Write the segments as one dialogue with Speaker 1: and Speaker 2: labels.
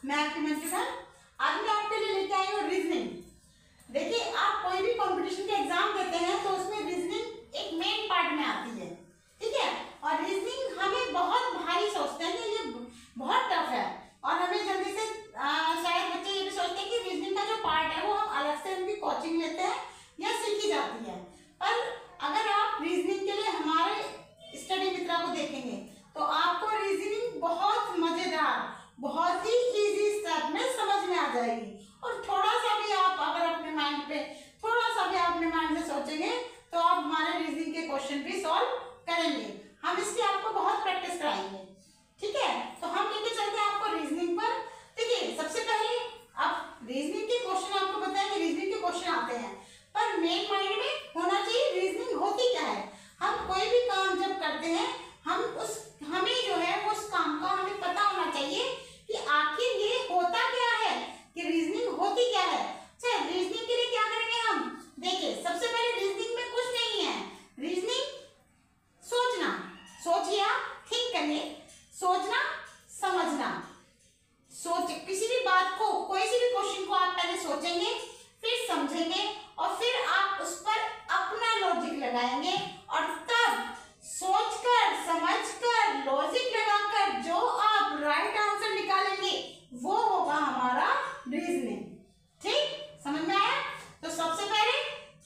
Speaker 1: मैं आपकी मंजूर। आज मैं आपके लिए लेके आई हूँ रीजनिंग। देखिए, आप कोई भी कंपटीशन के एग्जाम देते हैं तो उसमें रीजनिंग एक मेन पार्ट में आती है, ठीक है। और रीजनिंग हमें बहुत भारी सोचते हैं कि ये बहुत टफ है, और हमें जल्दी से शायद बच्चे ये भी सोचते हैं कि रीजनिंग का जो पार्ट है वो हम अलग से उनकी कोचिंग लेते हैं या सीखी जाती है। पर अगर आप रीजनिंग के लिए हमारे स्टडी मित्रा को देखेंगे तो आपको रीजनिंग बहुत मजेदार, बहुत ही इजी स्टेप में समझ में आ जाएगी। और थोड़ा सा भी आप अगर अपने माइंड पे थोड़ा सा भी अपने माइंड से सोचेंगे तो आप हमारे रीजनिंग के क्वेश्चन भी सॉल्व करेंगे। हम इसकी आपको बहुत प्रैक्टिस कराएंगे, ठीक है। तो हम लेके चलते हैं आपको रीजनिंग पर। देखिए, सबसे पहले आप रीजनिंग के क्वेश्चन आपको बताएंगे, रीजनिंग के क्वेश्चन आते हैं, पर मेन माइंड में होना चाहिए रीजनिंग होती क्या है। हम कोई भी काम जब करते हैं हमें जो है उस काम का हमें पता होना चाहिए कि आखिर ये होता क्या है, कि रीजनिंग होती क्या है। अच्छा, रीजनिंग के लिए क्या करेंगे हम? देखिए, सबसे पहले रीजनिंग में कुछ नहीं है। रीजनिंग सोचना, सोचिए, आप थिंक करिए, सोचना, समझना। सोच किसी भी बात को, कोई सी भी क्वेश्चन को आप पहले सोचेंगे, फिर समझेंगे, और फिर आप उस पर अपना लॉजिक लगाएंगे, और तब सोचकर, समझकर, लॉजिक लगाकर जो आप राइट आंसर निकालेंगे वो होगा हमारा रीजनिंग। ठीक, समझ में आया? तो सबसे पहले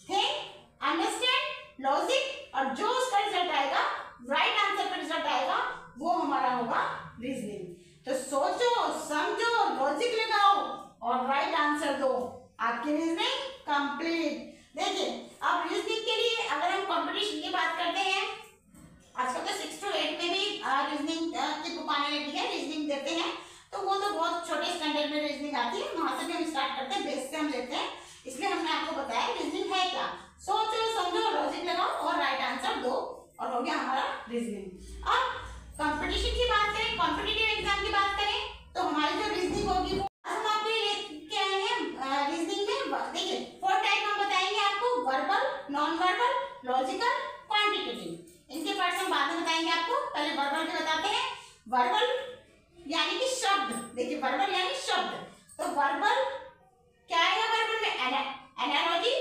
Speaker 1: थिंक, अंडरस्टैंड, लॉजिक, और जो उसका रिजल्ट आएगा, राइट आंसर का रिजल्ट आएगा, वो हमारा होगा रीजनिंग। तो सोचो, समझो, लॉजिक लगाओ और राइट आंसर दो, आपकी रीजनिंग कंप्लीट। देखिए, अब रीजनिंग के लिए अगर हम कंपटीशन की बात करते हैं, आजकल तो 6 to 8 में भी रीजनिंग की बुक आने लगी है, रीजनिंग देते हैं, तो वो तो बहुत छोटे स्टैंडर्ड में रीजनिंग आती है, वहां से भी हम स्टार्ट करते हैं, बेस से हम लेते हैं। इसलिए हमने आपको बताया रीजनिंग है क्या। सोचो, समझो, लॉजिक लगाओ और राइट आंसर दो, और हो गया हमारा रीजनिंग। अब कंपटीशन की बात करें, कॉम्पिटिटिव एग्जाम की बात करें, तो हमारी जो रीजनिंग होगी वो हम आपके लिए लेके आए हैं रीजनिंग में। देखिए, 4 टाइप हम बताएंगे आपको, verbal, non verbal, logical, quantitative. इनके पार्ट्स हम बाद में बताएंगे आपको, पहले वर्बल के बताते हैं। वर्बल यानी कि शब्द। देखिए, वर्बल यानी शब्द, तो वर्बल क्या आएगा? वर्बल में एनालॉजी,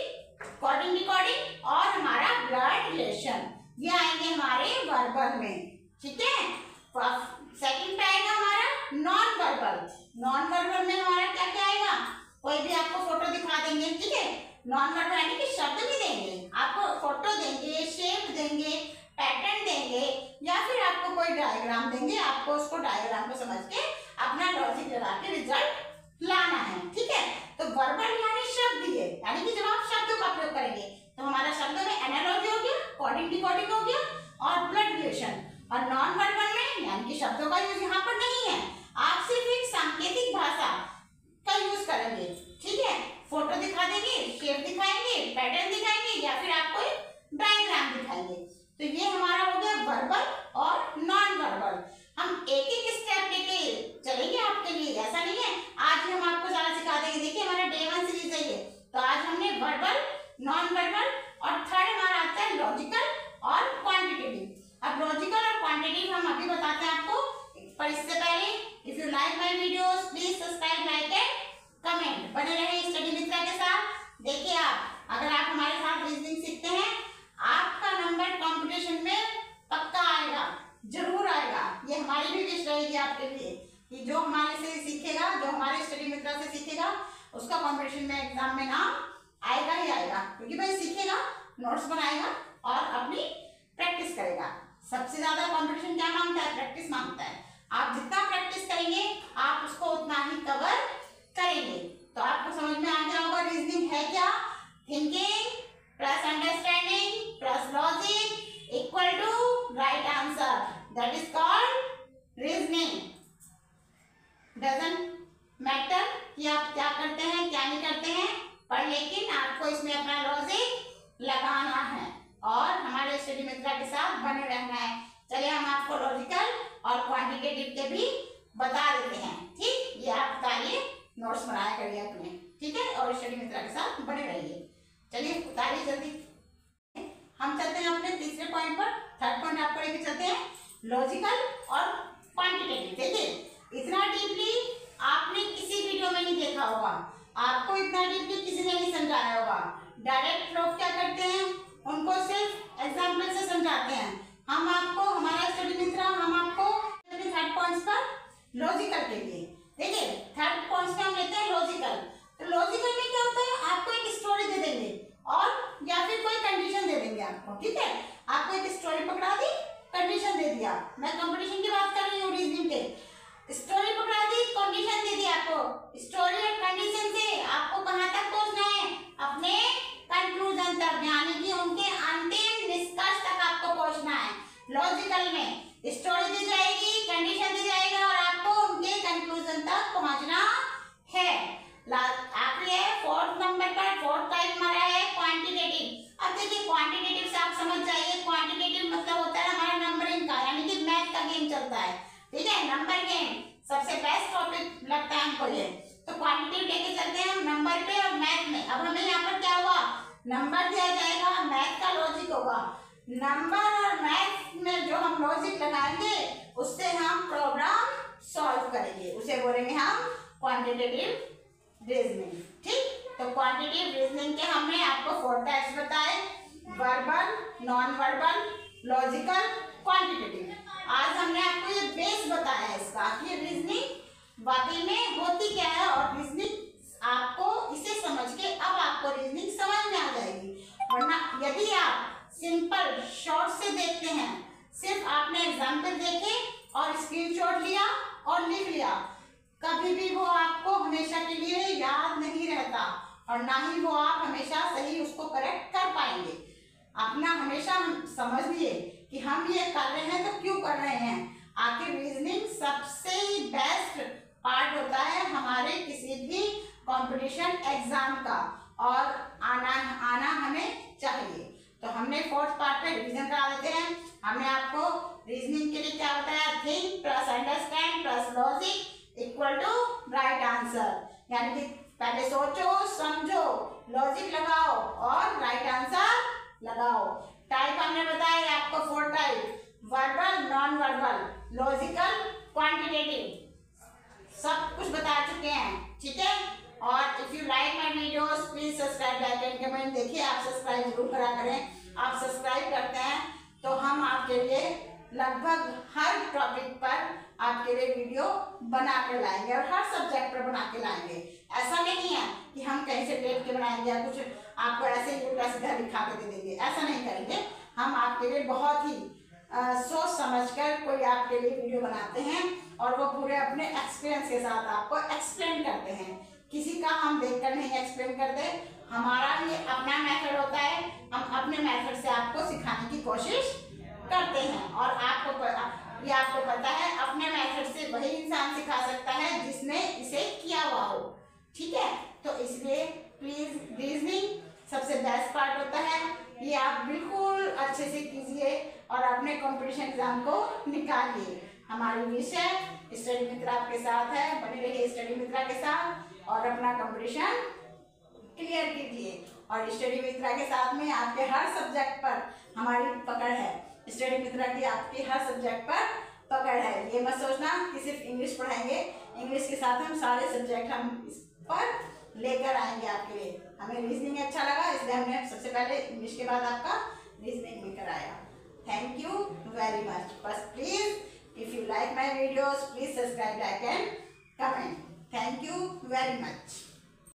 Speaker 1: कोडिंग, डिकोडिंग और हमारा ब्लड रिलेशन, ये आएंगे हमारे वर्बल में, ठीक है। सेकंड पे आएगा हमारा नॉन वर्बल। नॉन वर्बल में हमारा क्या क्या आएगा? कोई भी आपको फोटो दिखा देंगे, ठीक है। नॉन वर्बल यानी कि शब्द नहीं देंगे, आपको फोटो देंगे, शेप देंगे, पैटर्न देंगे, या फिर आपको कोई डायग्राम देंगे, आपको उसको डायग्राम को समझ के अपना लॉजिक लगा के रिजल्ट लाना है, ठीक है। तो वर्बल यानी शब्द दिए, यानी कि जब आप शब्दों का प्रयोग करेंगे तो हमारा शब्दों में एनालॉजी हो गया, कोडिंग, डिकोडिंग हो गया और ब्लड रिलेशन। और नॉन वर्बल में यानी कि शब्दों का यूज यहाँ पर नहीं है, आप सिर्फ एक सांकेतिक भाषा का यूज करेंगे, ठीक है। फोटो दिखा देंगे, शेप दिखाएंगे, पैटर्न दिखाएंगे, या फिर आपको एक डायग्राम दिखाएंगे। तो ये हमारा हो गया वर्बल और नॉन वर्बल। हम एक एक स्टेप लेके चलेंगे आपके लिए, ऐसा नहीं है आज हम आपको सारा सिखा देंगे। देखिए, हमारा डे 1 सीरीज है ये, तो आज हमने वर्बल, नॉन वर्बल और थर्ड हमारा आता है लॉजिकल और क्वांटिटेटिव। अब लॉजिकल और क्वांटिटेटिव हम अभी बताते हैं आपको, पर इससे पहले if you like my videos please subscribe, like and comment. बने रहे स्टडी मित्रा के साथ। देखिए, आप अगर आप हमारे साथ रीजनिंग सीखते हैं, आपका नंबर कंपटीशन में पक्का आएगा, जरूर आएगा। ये हमारी भी विश रहेगी आपके लिए कि जो हमारे से सीखेगा, जो हमारे स्टडी मित्रा से सीखेगा, उसका कंपटीशन में एग्जाम में नाम आएगा ही आएगा, क्योंकि भाई सीखेगा, नोट्स बनाएगा और अपनी प्रैक्टिस करेगा। सबसे ज्यादा कंपटीशन क्या मांगता है? प्रैक्टिस मांगता है। आप जितना प्रैक्टिस करेंगे आप उसको उतना ही कवर करेंगे। तो आपको समझ में आ गया होगा रीजनिंग है क्या। Thinking plus understanding plus logic equal to right answer, that is called reasoning. Doesn't matter कि आप क्या करते हैं क्या नहीं करते हैं, पर लेकिन आपको इसमें अपना लॉजिक लगाना है और हमारे स्टडी मित्रा के साथ बने रहना है। चलिए, हम आपको लॉजिकल और क्वांटिटेटिव के भी बता देते हैं, ठीक। ये आप उतारिए, नोट्स बनाया करिए अपने, ठीक है, और स्टडी मित्रा के साथ बने रहिए। चलिए, उतारिए जल्दी। हम चलते हैं अपने तीसरे पॉइंट पर। थर्ड पॉइंट आपको लेके चलते हैं लॉजिकल और क्वांटिटेटिव। देखिए, इतना डीपली आपने डायरेक्ट लोग क्या करते हैं, उनको सिर्फ एग्जाम्पल से समझाते हैं। हम आपको, हमारा स्टडी मित्र, हम आपको थर्ड पॉइंट्स पर लॉजिकल के लिए, देखिए थर्ड पॉइंट्स में हम लेते हैं लॉजिकल। तो लॉजिकल में क्या होता है, आपको एक स्टोरी दे देंगे और या फिर कोई कंडीशन दे देंगे आपको, ठीक है। आपको एक स्टोरी पकड़ा दी, कंडीशन दे दिया, मैं कंपटीशन की बात कर रही हूँ, रीजनिंग के। स्टोरी पकड़ा दी, कंडीशन दे दी आपको, स्टोरी और कंडीशन से आपको कहाँ तक पहुँचना है, अपने कंक्लूजन तक, यानी कि उनके अंतिम निष्कर्ष तक आपको पहुँचना है। लॉजिकल में स्टोरी दी जाएगी, कंडीशन दी जाएगा और आपको उनके कंक्लूजन तक पहुँचना है। आखिरी है फोर्थ नंबर पर, फोर्थ टाइप हमारा है क्वांटिटेटिव। अब देखिए क्वांटिटेटिव से आप समझ जाइए, क्वांटिटेटिव मतलब होता है हमारा नंबरिंग का, यानी कि मैथ का गेम चलता है, ठीक है। नंबर गेम सबसे बेस्ट टॉपिक लगता है हमको ये। तो क्वांटिटेटिव लेके चलते हैं हम नंबर पे और मैथ में। अब हमें यहाँ पर क्या हुआ, नंबर दिया जाएगा, मैथ का लॉजिक होगा। नंबर और मैथ में जो हम लॉजिक लगाएंगे उससे हम प्रॉब्लम सॉल्व करेंगे, उसे बोलेंगे हम क्वांटिटेटिव रीजनिंग, ठीक। तो क्वांटिटेटिव रीजनिंग के हमने आपको 4 टाइप्स बताए, verbal, non verbal, logical, quantitative. आज हमने आपको ये बेस बताया है इसका कि रीजनिंग वाकई में होती क्या है, और रीजनिंग आपको इसे समझ के अब आपको रीजनिंग समझ में आ जाएगी। वरना यदि आप सिंपल शॉर्ट से देखते हैं, सिर्फ आपने एग्जाम्पल देखे और स्क्रीनशॉट लिया और लिख लिया, कभी भी वो आपको हमेशा के लिए याद नहीं रहता और ना ही वो आप हमेशा सही उसको करेक्ट कर पाएंगे। अपना हमेशा समझिए कि हम ये कर रहे हैं तो क्यों कर रहे हैं। आखिर रीजनिंग सबसे बेस्ट पार्ट होता है हमारे किसी भी कंपटीशन एग्जाम का, और आना हमें चाहिए। तो हमने 4th पार्ट पे रिवीजन करा देते हैं। हमने आपको रीजनिंग के लिए क्या बताया, think plus understand plus logic equal to right answer, यानी कि पहले सोचो समझो, लॉजिक लगाओ और राइट आंसर लगाओ। टाइप हमने बताया आपको 4 type, verbal, non verbal, logical, quantitative, सब कुछ बता चुके हैं, ठीक है। और if you like my videos please subscribe, like and comment. देखिए आप सब्सक्राइब जरूर करा करें, आप सब्सक्राइब करते हैं तो हम आपके लिए लगभग हर टॉपिक पर आपके लिए वीडियो बना के लाएंगे और हर सब्जेक्ट पर बना के लाएंगे। ऐसा नहीं है कि हम कहीं से टेप के बनाएंगे या कुछ आपको ऐसे ही उल्टा सीधा दिखा के दे देंगे, ऐसा नहीं करेंगे। हम आपके लिए बहुत ही सोच समझकर कोई आपके लिए वीडियो बनाते हैं और वो पूरे अपने एक्सपीरियंस के साथ आपको एक्सप्लेन करते हैं। किसी का हम देखकर नहीं एक्सप्लेन करते, हमारा ये अपना मेथड होता है, हम अपने मेथड से आपको सिखाने की कोशिश करते हैं। और ये आपको पता है अपने मेथड से वही इंसान सिखा सकता है जिसने इसे किया हुआ हो, ठीक है। तो इसलिए प्लीज रीजनिंग सबसे बेस्ट पार्ट होता है, ये आप बिल्कुल अच्छे से कीजिए और अपने कंपटीशन एग्जाम को निकालिए। हमारी विश है स्टडी मित्र आपके साथ है, बने रहिए स्टडी मित्रा के साथ और अपना कंपटीशन क्लियर कीजिए। और स्टडी मित्रा के साथ में आपके हर सब्जेक्ट पर हमारी पकड़ है, स्टडी मित्रा की आपके हर सब्जेक्ट पर पकड़ है। ये मत सोचना कि सिर्फ इंग्लिश पढ़ाएंगे, इंग्लिश के साथ हम सारे सब्जेक्ट हम इस पर लेकर आएंगे आपके लिए। हमें रीजनिंग अच्छा लगा इसलिए हमने सबसे पहले इंग्लिश के बाद आपका रीजनिंग भी कराया। Thank you very much. बस please if you like my videos please subscribe, like and comment. Thank you very much.